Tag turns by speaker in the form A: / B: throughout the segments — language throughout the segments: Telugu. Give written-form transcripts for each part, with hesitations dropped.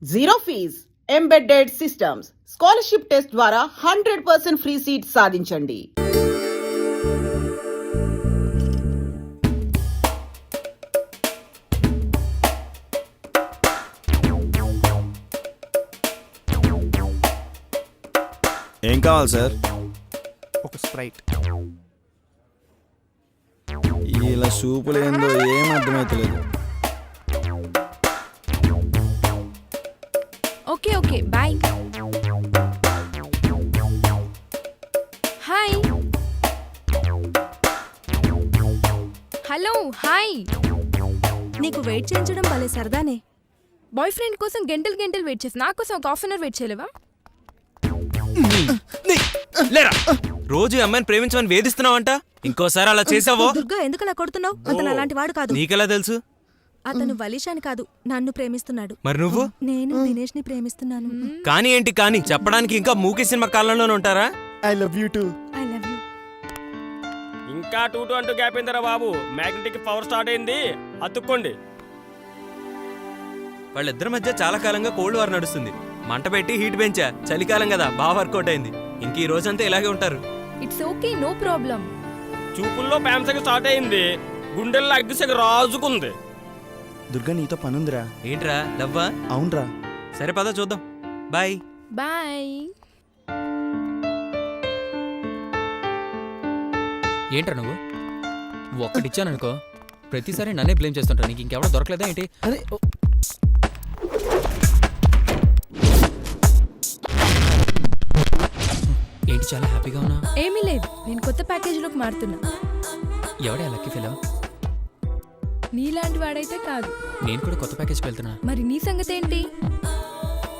A: Zero fees embedded systems scholarship test ద్వారా 100% ఫ్రీ సీట్ సాధించండి.
B: ఏం కావాలి సార్?
C: ఒక స్ప్రైట్.
B: ఇలా సూపులు ఏందో ఏం అర్థమైతలేదు.
D: Okay okay bye. Hi. Hello hi.
E: నీకు వెయిట్ చేయించడం భలే సరదానే.
D: బాయ్ ఫ్రెండ్ కోసం గంటలు గంటలు వెయిట్ చేసి నా కోసం ఒక హాఫ్ అన్ అవర్ వెయిట్ చేయలేవా?
F: లేరా రోజు ఈ అమ్మాయిని ప్రేమించమని వేధిస్తున్నావంట. ఇంకోసారి అలా చేసావో?
E: దుర్గా ఎందుకు అలా కొడుతున్నావు? అతను అలాంటి వాడు కాదు.
F: నీకెలా తెలుసు?
E: అతను వలీషాని కాదు, నన్ను ప్రేమిస్తున్నాడు.
F: మరి నువ్వు?
E: నేను దినేష్ ని ప్రేమిస్తున్నాను.
F: కానీ ఏంటి కానీ చెప్పడానికి ఇంకా మూకీ సినిమా కాలంలోనే ఉంటారా?
C: I love you two.
E: I love you.
G: ఇంకా 2 అంటూ గ్యాప్ అయిందరా బాబు. మ్యాగ్నెటిక్ పవర్ స్టార్ట్ అయింది, అతుక్కోండి.
F: వాళ్ళిద్దరి మధ్య చాలా కాలంగా కోల్డ్ వార్ నడుస్తుంది. మంట పెట్టి హీట్ పెంచా, చలికాలం కదా బాగా వర్కౌట్ అయింది. ఇంక ఈ రోజంతా ఇలాగే ఉంటారు.
D: It's okay no problem.
G: చూపుల్లో ప్యామ్సెగ స్టార్ట్ అయింది, గుండెల్లో అగ్గిసెగ రాజుకుంది.
C: దుర్గా నీతో పనుందిరా.
F: ఏంట్రా లవ్వా?
C: అవునరా.
F: సరే పద చూద్దాం. Bye
D: bye.
H: ఏంట్రా నువ్వు ఒక్కటిచ్చాననుకో ప్రతిసారి నన్నే బ్లేమ్ చేస్తుంటా. నీకు ఇంకెవడో దొరకలేదా ఏంటి?
C: అరే
H: ఏంటి చాలా హ్యాపీగా ఉన్నా?
D: ఏమీ లేదు, నేను కొత్త ప్యాకేజీలోకి మారుతున్నా.
H: ఎవడే లక్కీ ఫెలో?
D: నీలాంటి వాడైతే కాదు.
H: నేను కూడా కొత్త ప్యాకేజ్కి వెళ్తున్నా.
D: మరి నీ సంగతి ఏంటి?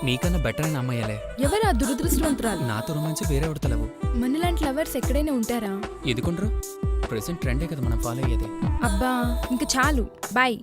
H: నీకన్నా బెటర్ అయిన అమ్మాయిలే.
D: ఎవరు ఆ దురదృష్టవంతురాలు?
H: నాతో రొమాన్స్ వేరే ఉడతలేవు.
D: మనలాంటి లవర్స్ ఎక్కడైనా ఉంటారా?
H: ఎదుకుండ్రు ప్రెసెంట్ ట్రెండే కదా మనం ఫాలో అయ్యేది.
D: అబ్బా ఇంక చాలు బాయ్.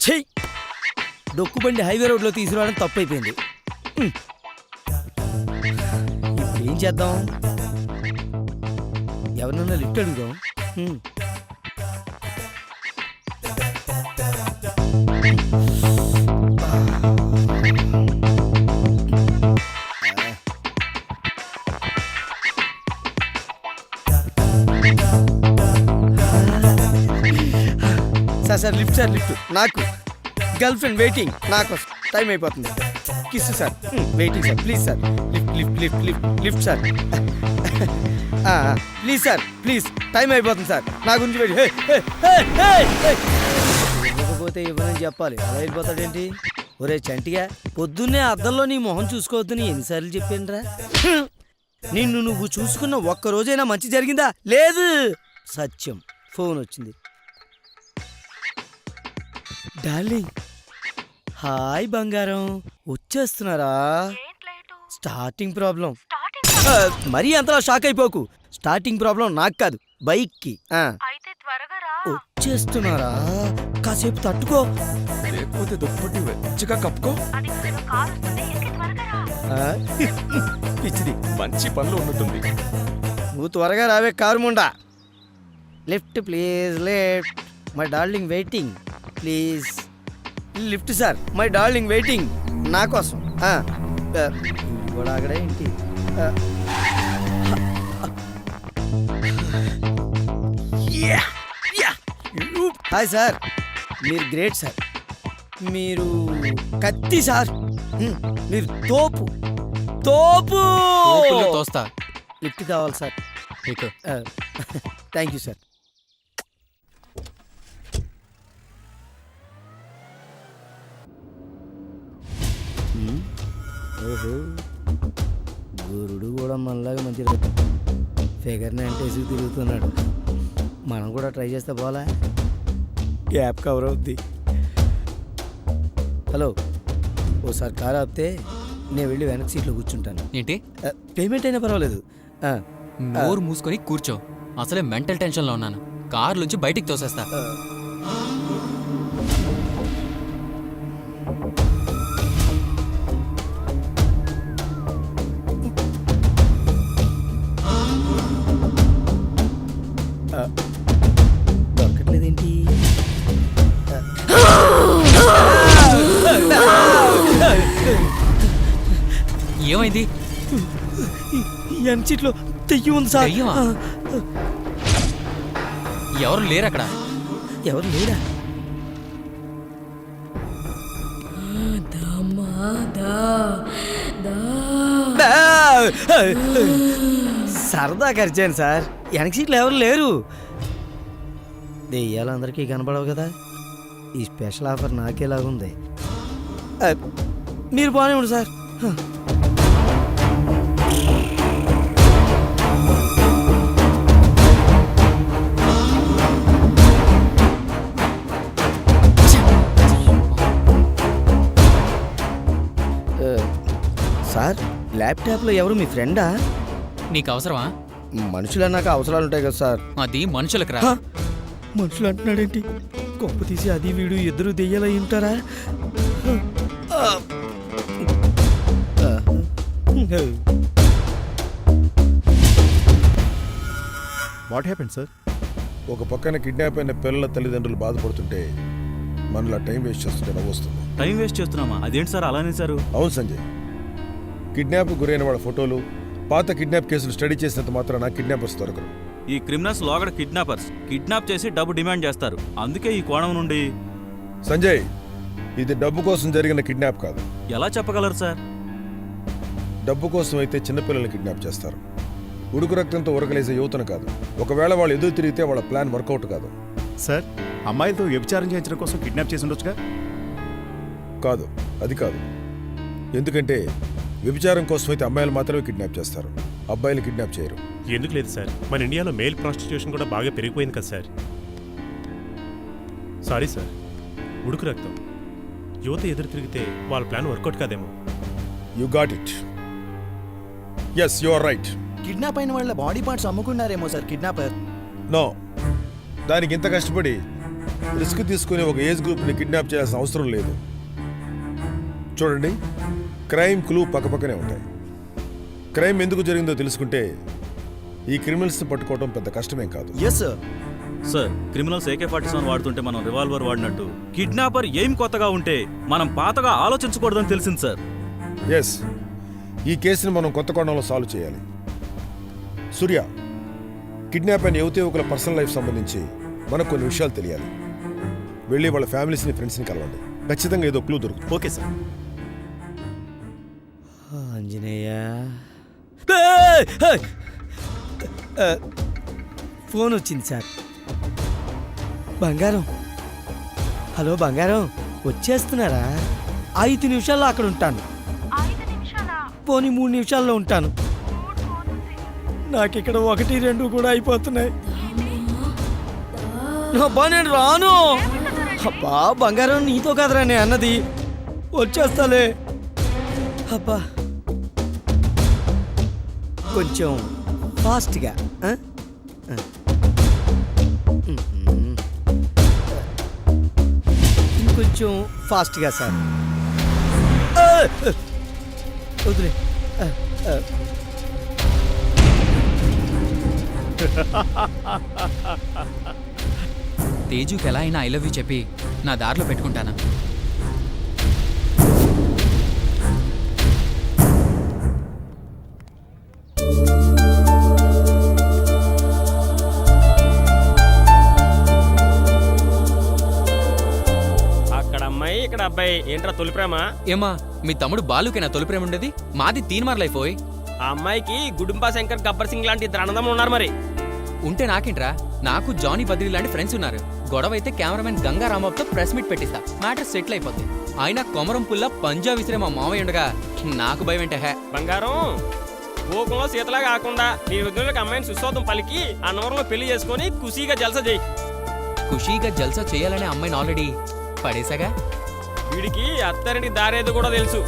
I: చెయ్యి డొక్కుబండి హైవే రోడ్లో తీసుకురావడం తప్పైపోయింది. ఇప్పుడు ఏం చేద్దాం? ఎవరినన్నా లిఫ్ట్ అడుగుదాం. Sir lift sir lift. నాకు గర్ల్ ఫ్రెండ్ వెయిటింగ్, నా కోసం. టైం అయిపోతుంది. Kiss sir. Waiting sir. Please sir lift lift lift lift lift sir. Please sir please. Time అయిపోతుంది సార్. నా గురించి వెయిట్. ఇవ్వకపోతే ఇవ్వనని చెప్పాలి. అలా వెళ్ళిపోతాడేంటి? ఒరే చంటిగా, పొద్దున్నే అద్దంలో నీ మొహం చూసుకోవద్దని ఎన్నిసార్లు చెప్పానురా? నిన్ను నువ్వు చూసుకున్న ఒక్కరోజైనా మంచి జరిగిందా? లేదు. సత్యం. ఫోన్ వచ్చింది. డార్లింగ్ హాయ్ బంగారం, వచ్చేస్తున్నారా? Starting problem. మరీ అంతలా షాక్ అయిపోకు. స్టార్టింగ్ ప్రాబ్లం నాకు కాదు, బైక్కి. వచ్చేస్తున్నారా? కాసేపు తట్టుకో,
C: లేకపోతే దుప్పటి వెచ్చగా కప్పుకో.
I: పిచ్చిది.
C: మంచి పనులు ఉన్నట్టుంది.
I: నువ్వు త్వరగా రావే car Munda. Left please left. My darling waiting please. Lift sir. My darling waiting నా కోసం. కూడా అక్కడే ఏంటి? హాయ్ సార్, మీరు గ్రేట్ సార్. మీరు కత్తి సార్. మీరు తోపు తోపు.
H: తోస్తా.
I: లిఫ్ట్ కావాలి సార్. Thank you sir. ఓహో గురుడు కూడా మనలాగా మంచి ఫిగర్ని అంటేసి తిరుగుతున్నాడు. మనం కూడా ట్రై చేస్తే పోలా, గ్యాప్ కవర్ అవుద్ది. హలో, ఓసారి కారు ఆపితే నేను వెళ్ళి వెనక సీట్లో కూర్చుంటాను.
H: ఏంటి
I: పేమెంట్ అయినా పర్వాలేదు.
H: నోరు మూసుకొని కూర్చో. అసలే మెంటల్ టెన్షన్లో ఉన్నాను. కారులోంచి బయటికి తోసేస్తా.
I: దొరకట్లేదేంటి?
H: ఏమైంది?
I: వెనక సీట్లో తెయ్యం ఉంది సార్.
H: దెయ్యమా? ఎవరు లేరు అక్కడ.
I: ఎవరు లేరా? సరదా ఖర్చాను సార్. వెనక సీట్లు ఎవరు లేరు. దెయ్యాలందరికీ కనపడవు కదా. ఈ స్పెషల్ ఆఫర్ నాకేలాగుంది. మీరు బాగానే ఉండు సార్. సార్, ల్యాప్టాప్లో ఎవరు మీ ఫ్రెండా?
H: నీకు అవసరమా?
I: మనుషులు అన్నాక అవసరాలు ఉంటాయి కదా సార్.
H: అది మనుషులకు రా.
I: మనుషులు అంటున్నాడేంటి? గొప్ప తీసి అది వీడు ఇద్దరు దెయ్యాలు అయి ఉంటారా?
C: What happen sir?
J: ఒక పక్కన కిడ్నాప్ అయిన పిల్లల తల్లిదండ్రులు బాధపడుతుంటే మనలా టైం వేస్ట్ చేస్తుంటే నవ్వు వస్తుంది.
B: టైం వేస్ట్ చేస్తున్నామా? అదేంటి సార్ అలానే సారు?
J: అవును సంజయ్, కిడ్నాప్ గురైన వాళ్ళ ఫోటోలు, పాత కిడ్నాప్ కేసులు స్టడీ చేసినంత మాత్రాన కిడ్నాపర్స్ దొరకరు.
B: ఈ క్రిమినల్స్ లోగడ కిడ్నాపర్స్ కిడ్నాప్ చేసి డబ్బు డిమాండ్ చేస్తారు. అందుకే ఈ కోణం నుండి.
J: సంజయ్, ఇది డబ్బు కోసం జరిగిన కిడ్నాప్ కాదు.
B: ఎలా చెప్పగలరు సార్?
J: డబ్బు కోసం అయితే చిన్నపిల్లల్ని కిడ్నాప్ చేస్తారు. ఉడుకు రక్తంతో ఉరకలేసే యువతను కాదు. ఒకవేళ వాళ్ళు ఎదురు తిరిగితే వాళ్ళ ప్లాన్ వర్కౌట్ కాదు.
C: సార్, అమ్మాయిలతో వ్యభిచారం చేయించడం కోసం కిడ్నాప్ చేసి ఉండొచ్చుగా?
J: కాదు, అది కాదు. ఎందుకంటే వ్యభిచారం కోసం అయితే అమ్మాయిలు మాత్రమే కిడ్నాప్ చేస్తారు, అబ్బాయిలు కిడ్నాప్ చేయరు.
K: ఎందుకు లేదు సార్, మన ఇండియాలో మెయిల్ ప్రాస్టిట్యూషన్ కూడా బాగా పెరిగిపోయింది కదా సార్. సారీ సార్, ఉడుకు రక్తం యువత ఎదురు తిరిగితే వాళ్ళ ప్లాన్ వర్కౌట్ కాదేమో.
J: You got it. Yes, you are right.
C: Kidnap అయిన వాళ్ళ బాడీ పార్ట్స్ అమ్ముకున్నారేమో సార్ కిడ్నాపర్.
J: నో, దానికి ఇంత కష్టపడి రిస్క్ తీసుకుని ఒక ఏజ్ గ్రూప్ని కిడ్నాప్ చేయాల్సిన అవసరం లేదు. చూడండి, క్రైమ్ క్లూ పక్కపక్కనే ఉంటాయి. క్రైమ్ ఎందుకు జరిగిందో తెలుసుకుంటే ఈ క్రిమినల్స్ని పట్టుకోవడం పెద్ద కష్టమేం కాదు.
C: Yes sir.
B: Sir, criminals AK-47 వాడుతుంటే మనం రివాల్వర్ వాడినట్టు కిడ్నాపర్ ఏం కొత్తగా ఉంటే మనం పాతగా ఆలోచించకూడదని తెలిసింది సార్.
J: ఎస్, ఈ కేసుని మనం కొత్త కోణంలో సాల్వ్ చేయాలి. సూర్య, కిడ్నాప్ అయిన యువకుల పర్సనల్ లైఫ్ సంబంధించి మనకు కొన్ని విషయాలు తెలియాలి. వెళ్ళి వాళ్ళ ఫ్యామిలీస్ని, ఫ్రెండ్స్ని కలవండి. ఖచ్చితంగా ఏదో క్లూ దొరుకుతుంది.
C: Okay sir.
I: ఆంజనేయ, ఫోన్ వచ్చింది సార్. బంగారం, హలో బంగారం, వచ్చేస్తున్నారా? 5 నిమిషాల్లో అక్కడ ఉంటాను. పోనీ 3 నిమిషాల్లో ఉంటాను. నాకు ఇక్కడ 1, 2 కూడా అయిపోతున్నాయి. అబ్బా, నేను రాను. అబ్బా బంగారం, నీతో కదరా నేను అన్నది. వచ్చేస్తాలే. అబ్బా, కొంచెం ఫాస్ట్గా. ఇంకొంచెం ఫాస్ట్గా సార్. వదిలే.
H: తేజుకి ఎలా అయినా ఐ లవ్ యూ చెప్పి నా దారిలో పెట్టుకుంటాను.
G: అక్కడ అమ్మాయి, ఇక్కడ అబ్బాయి. ఏంట్రా తొలి ప్రేమ?
H: ఏమా, మీ తమ్ముడు బాలుకి నా తొలి ప్రేమ ఉండేది, మాది తీన్మార్ లైఫ్. పోయి
G: ఆ అమ్మాయికి గుడుంబా శంకర్, గబ్బర్ సింగ్ లాంటి ఇద్దరు అన్నదమ్ములు ఉన్నారు. మరి
H: ఉంటే నాకేంట్రా, నాకు జానీ బద్రీ లాంటి ఫ్రెండ్స్ ఉన్నారు. గొడవ అయితే కెమెరామెన్ గంగా రామబాబుతో ప్రెస్ మీట్ పెట్టిస్తా, మ్యాటర్ సెటిల్ అయిపోద్ది. ఆయన కొమరం పుల్ల పంజా విసిరే మా మామయ్య ఉండగా నాకు భయం ఏంటే హే
G: బంగారం గోకులంలో సీతలా కాకుండా నీ వదినలకు అమ్మాయిని సుస్వాదం పలికి అన్నవరంలో పెళ్లి చేసుకొని ఖుషీగా జలస చేయి.
H: ఖుషీగా జల్సా చేయాలనే అమ్మాయిని ఆల్రెడీ పడేసాగా.
G: వీడికి అత్తారింటి దారేది కూడా తెలుసు.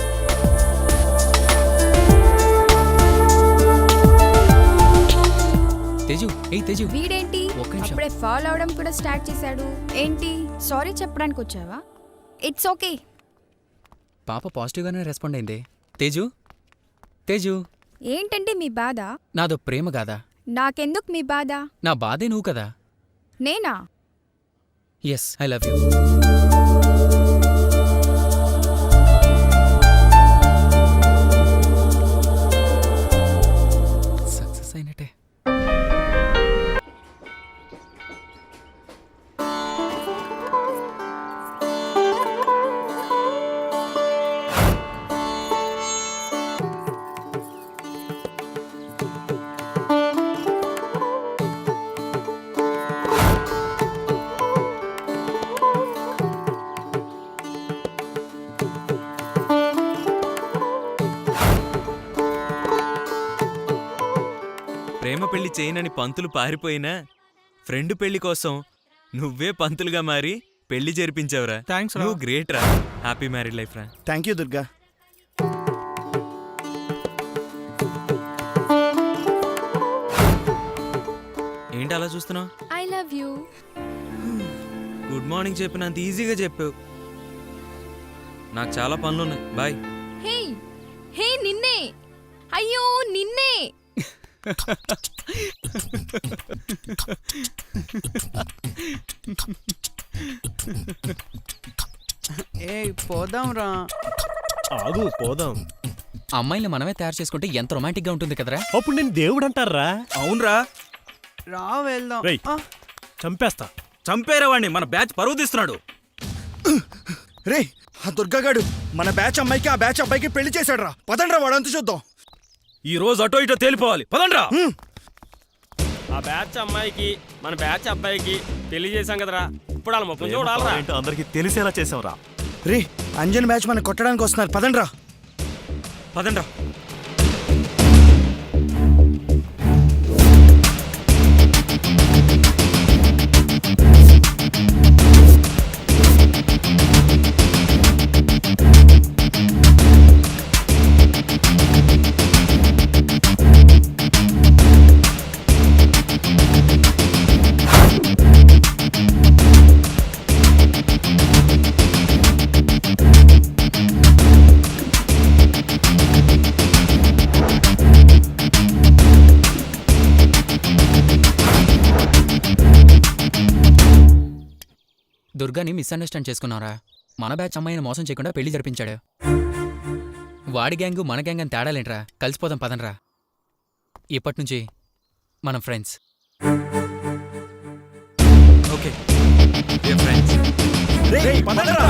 H: తేజు ఏయ్ తేజు
D: వీడేంటి
H: ఒక్క నిమిషం.
D: అప్పుడే ఫాలో అవడం కూడా స్టార్ట్ చేశాడు. ఏంటి సారీ చెప్పడానికి వచ్చావా? It's okay.
H: పాప పాజిటివ్గానే రెస్పాండ్ అయింది. తేజు తేజు
D: ఏంటండి మీ బాధ?
H: నాదో ప్రేమ కాదా?
D: నాకెందుకు మీ బాధ?
H: నా బాధే నువ్వు కదా.
D: నేనా?
H: Yes I love you. Success అయినట్టే.
F: ప్రేమ పెళ్లి చేయనని పంతులు పారిపోయినా ఫ్రెండ్ పెళ్లి కోసం నువ్వే పంతులుగా మారి పెళ్లి జరిపించావురా.
K: థ్యాంక్స్
F: నువ్వు గ్రేట్ రా. హ్యాపీ మ్యారీడ్ లైఫ్ రా.
C: Thank you Durga.
F: ఏంటి అలా చూస్తున్నావు?
D: I love you.
F: Good morning చెప్పినంత ఈజీగా చెప్పావు. నాకు చాలా పనులున్నాయి. బాయ్.
D: హే హే నిన్నే. అయ్యో నిన్నే.
I: పోదాం రా.
K: ఆగు పోదాం.
H: అమ్మాయిని మనమే తయారు చేసుకుంటే ఎంత రొమాంటిక్గా ఉంటుంది కదరా.
K: అప్పుడు నేను దేవుడు అంటారా?
B: అవునరా,
I: రా వెళ్దాం.
K: రేయ్ చంపేస్తా.
B: చంపేరే వాడిని. మన బ్యాచ్ పరువు తీస్తున్నాడు.
C: రే ఆ దుర్గాగాడు మన బ్యాచ్ అమ్మాయికి ఆ బ్యాచ్ అబ్బాయికి పెళ్లి చేశాడు రా. పదండ్రా వాడంతా చూద్దాం.
B: ఈ రోజు అటో ఇటో తేలిపోవాలి. పదండ్రా.
G: ఆ బ్యాచ్ అమ్మాయికి మన బ్యాచ్ అబ్బాయికి పెళ్లి చేశాం కదరా. ఇప్పుడు వాళ్ళ ముఖం చూడాలరా.
C: ఏంటో అందరికి తెలిసేలా చేసావురా. రే అంజన్ బ్యాచ్ మనం కొట్టడానికి వస్తున్నారు. పదండ్రా.
F: పదండ్రా.
H: దుర్గాని మిస్అండర్స్టాండ్ చేసుకున్నారా. మన బ్యాచ్ అమ్మాయిని మోసం చేయకుండా పెళ్లి జరిపించాడు. వాడి గ్యాంగు మన గ్యాంగ్ అని తేడాలేంట్రా. కలిసిపోదాం పదనరా. ఇప్పటి నుంచి మనం ఫ్రెండ్స్.
F: Okay friends.
C: రేయ్ పదండ్రా.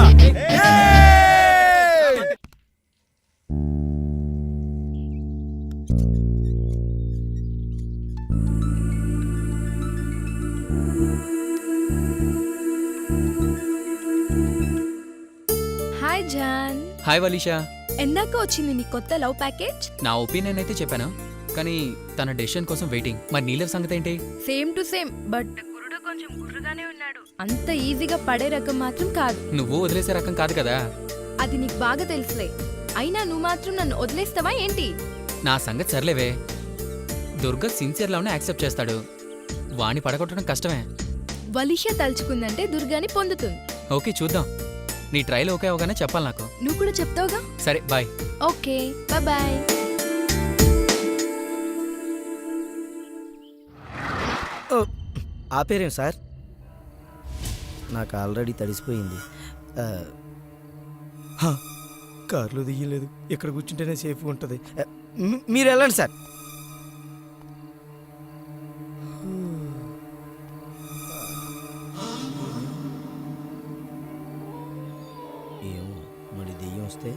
D: Hi John.
H: హాయ్ వలీషా.
D: ఎందాక వచ్చింది నీ కొత్త లవ్ ప్యాకేజ్?
H: నా ఒపీనియన్ అయితే చెప్పాను, కానీ తన డెసిషన్ కోసం వెయిటింగ్. మరి నీ లవ్ సంగతి ఏంటి?
D: సేమ్ టు సేమ్, బట్ గురుడు కొంచెం గుర్రుగానే ఉన్నాడు. అంత ఈజీగా పడే రకం మాత్రం కాదు.
H: నువ్వు వదిలేసే రకం కాదు కదా.
D: అది నీకు బాగా తెలుసులే. అయినా నువ్వు మాత్రం నన్ను వదిలేస్తావా ఏంటి?
H: నా సంగతి సర్లేవే. దుర్గా సిన్సియర్ లవ్ని యాక్సెప్ట్ చేస్తాడు. వాణ్ణి పడగొట్టడం కష్టమే.
D: వలిష తలుచుకుందంటే దుర్గాని పొందుతుంది.
H: ఓకే చూద్దాం. నీ ట్రైల్ ఓకే అవగానే చెప్పాలి నాకు.
D: నువ్వు కూడా చెప్తావుగా.
H: సరే బాయ్.
D: Okay bye.
I: ఆపేరేం సార్? నాకు ఆల్రెడీ తడిసిపోయింది. కార్లో దియ్యలేదు. ఇక్కడ కూర్చుంటేనే సేఫ్గా ఉంటుంది. మీరు వెళ్ళండి సార్. ఏమో మరి దెయ్యం వస్తే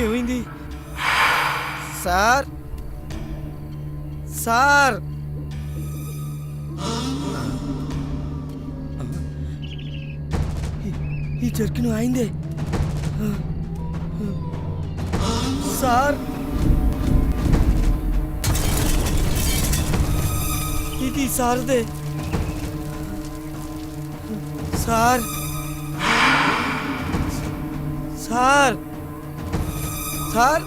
I: ఏమైంది సార్? సార్ ఈ జర్కిన్ అయిందే. సార్ ఇది సార్దే. సార్ సార్ సార్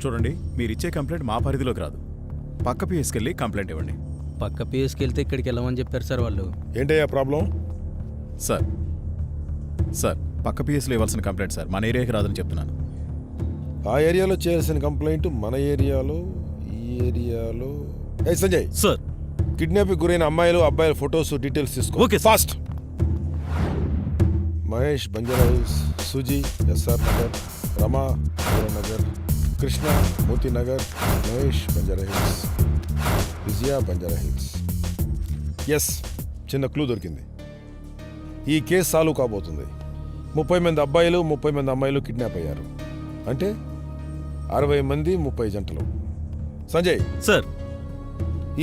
K: చూడండి, మీరిచ్చే కంప్లైంట్ మా పరిధిలోకి రాదు. పక్క పిఎస్కెళ్ళి కంప్లైంట్ ఇవ్వండి.
I: పక్క పిఎస్కి వెళ్తే ఇక్కడికి వెళ్ళమని చెప్పారు సార్ వాళ్ళు.
J: ఏంటయ్యా ప్రాబ్లం?
K: సార్ పక్క పిఎస్లో ఇవ్వాల్సిన కంప్లైంట్ సార్ మన ఏరియాకి రాదని చెప్తున్నాను.
J: ఆ ఏరియాలో చేయాల్సిన కంప్లైంట్ మన ఏరియాలో, ఈ ఏరియాలో. ఏ సంజయ్
B: సార్
J: కిడ్నాప్కి గురైన అమ్మాయిలు అబ్బాయిల ఫొటోస్ డీటెయిల్స్ తీసుకో.
B: Okay
J: fast. Mahesh Banjara Hills, Suji SR Nagar, Rama Nagar, Krishna Moti Nagar, Mahesh Banjara Hills, Vijaya Banjara Hills. Yes, చిన్న క్లూ దొరికింది. ఈ కేసు సాల్వ్ కాబోతుంది. 30 మంది అబ్బాయిలు 30 మంది అమ్మాయిలు కిడ్నాప్ అయ్యారు. అంటే 60 మంది 30 జంటలు. సంజయ్
B: సార్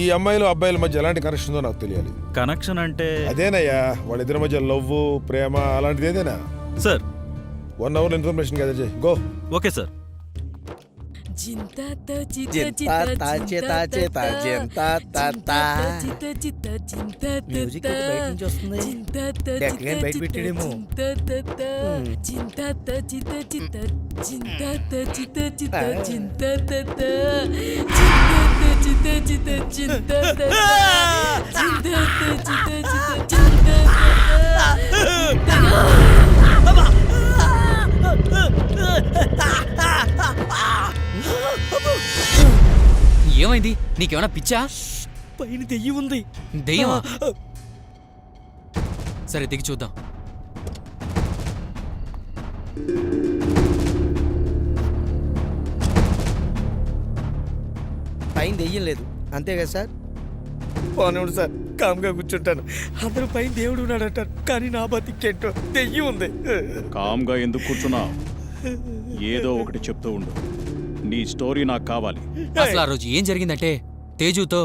J: ఈ అమ్మాయిలు అబ్బాయిల మధ్య ఎలాంటి కనెక్షన్ ఉందో నాకు తెలియాలి.
B: కనెక్షన్ అంటే
J: అదేనయ్యా, వాళ్ళిద్దరి మధ్య లవ్, ప్రేమ అలాంటిది ఏదేనా?
B: సార్
J: 1 అవర్ ఇన్ఫర్మేషన్ కదా జై. గో.
B: Okay sir.
I: మ్యూజిక్ బయట నుంచి వస్తుంది. ఎక్కడికైనా బయట పెట్టాడేమో.
H: ఏమైంది? నీకేమైనా పిచ్చా?
I: పైన దెయ్యం ఉంది.
H: దెయ్యమా? సరే దిగి చూద్దాం.
I: పైన దెయ్యం లేదు అంతే కదా సార్? పోనివ్వండి సార్, కామ్గా కూర్చుంటాను. అందరూ పైన దేవుడు ఉన్నాడు అంటారు, కానీ నా బతికేంటో దెయ్యం ఉంది.
K: కామ్గా ఎందుకు కూర్చున్నావు? ఏదో ఒకటి చెప్తూ ఉండు. నీ స్టోరీ నాకు కావాలి.
H: అసలు ఆ రోజు ఏం జరిగిందంటే తేజుతో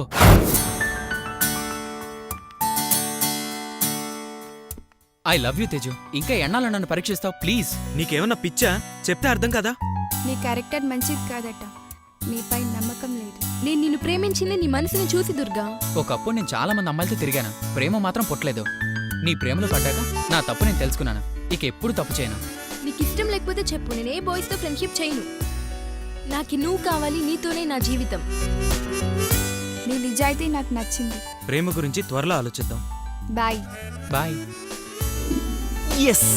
H: ఐ లవ్ యూ తేజు. ఇంకా ఎన్నాళ్ళు నన్ను పరీక్షిస్తావు? ప్లీజ్.
F: నీకేమన్నా పిచ్చా? చెప్తే అర్థం కదా.
D: నీ క్యారెక్టర్ మంచిది కాదట. నీపై నమ్మకం లేదు. నేను నిన్ను ప్రేమించింది నీ మనసుని చూసి దుర్గా.
H: ఒకప్పుడు నేను చాలా మంది అమ్మాయిలతో తిరిగాను, ప్రేమ మాత్రం పుట్టలేదు. నీ ప్రేమలో పడ్డాక నా తప్పు నేను తెలుసుకున్నాను. ఇక ఎప్పుడు తప్పు చేయను.
D: నీకు ఇష్టం లేకపోతే చెప్పు, నేను ఏ బాయ్స్తో ఫ్రెండ్షిప్ చేయను. నాకు నువ్వు కావాలి, నీతోనే నా జీవితం. నీ నిజాయితీ నాకు నచ్చింది.
F: ప్రేమ గురించి త్వరలో ఆలోచిద్దాం.
D: Bye
H: bye.
I: Yes.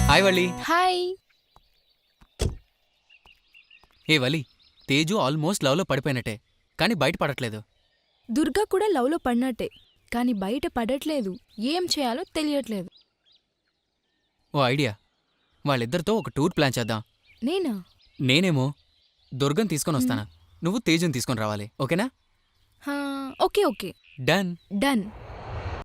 H: Hi Vali.
D: Hi.
H: ఏ వలి, తేజు ఆల్మోస్ట్ లవ్లో పడిపోయినట్టే, కానీ బయట పడట్లేదు.
D: దుర్గా కూడా లవ్లో పడినట్టే, కానీ బయట పడట్లేదు. ఏం చేయాలో తెలియట్లేదు.
H: ఓ ఐడియా, వాళ్ళిద్దరితో ఒక టూర్ ప్లాన్ చేద్దాం.
D: నేనా?
H: నేనేమో దుర్గం తీసుకొని వస్తాను, నువ్వు తేజుని తీసుకొని రావాలి. ఓకేనా?
D: Okay okay.
H: డన్.
D: డన్.